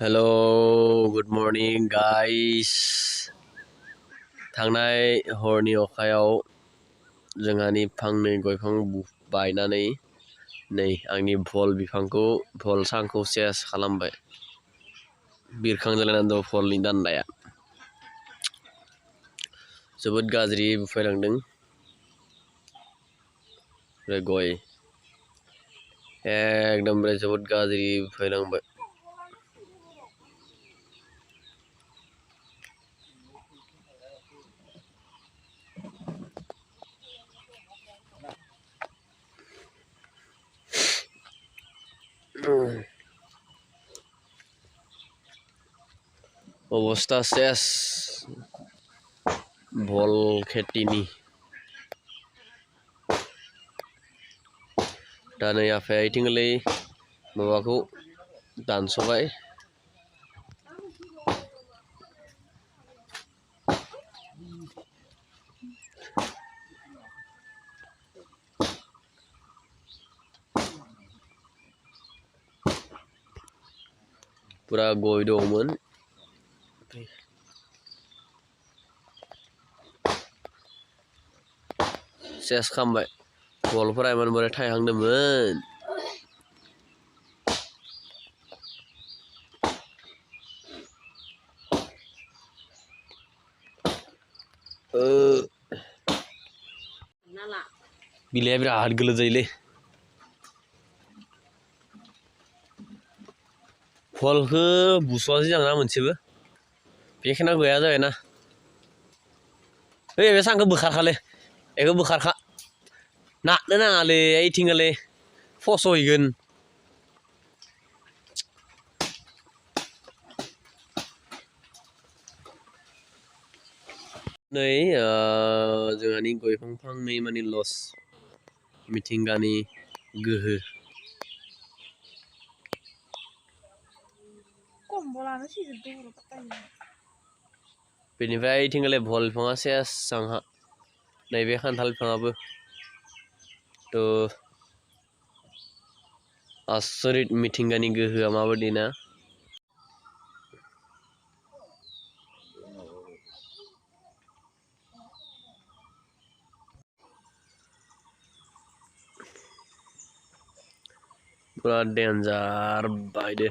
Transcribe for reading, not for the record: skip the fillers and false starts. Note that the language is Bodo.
Hello, good morning guys. थांनाय हरनि अखायाव जोंहानि फांनै गयफां बायनानै नै आंनि भल बिफांखौ भल सांखौ सेस खालामबाय। बिरखांजालायनानै दं भलनि दान्दाया। जोबोद गाज्रि बुफायलांदों। गय एकदमबारे जोबोद गाज्रि बुफायलांबाय। अबस्था सेस भल खेथिनि। दा नै आफाया इथिंलै माबाखौ दानस'बाय। पुरा गय दंमोन। सेस खालामबाय। भलफोरा इमान बोरै थायहांदोंमोन। बिलाइया बिराद गोलोद जायोलै। भलखौ बुस'वासै जाना मोनसेबो। बेखिना गैया जाबायना। ओइ बे सांखौ बोखारखालै। बेखौ बोखारखा। नारनो नाङालै ओइथिंगालै फस'हैगोन। नै जोंहानि गयफां फांनै मानि लस। मिथिंगानि गोहो। बेनिफ्राय ओइथिंगालै भल बिफाङा सेस आंहा। नैबे खान्थाल बिफाङाबो थ' आसरित मिथिंगानि गोहोआ माबायदि ना। पुरा डेन्जार बायदो।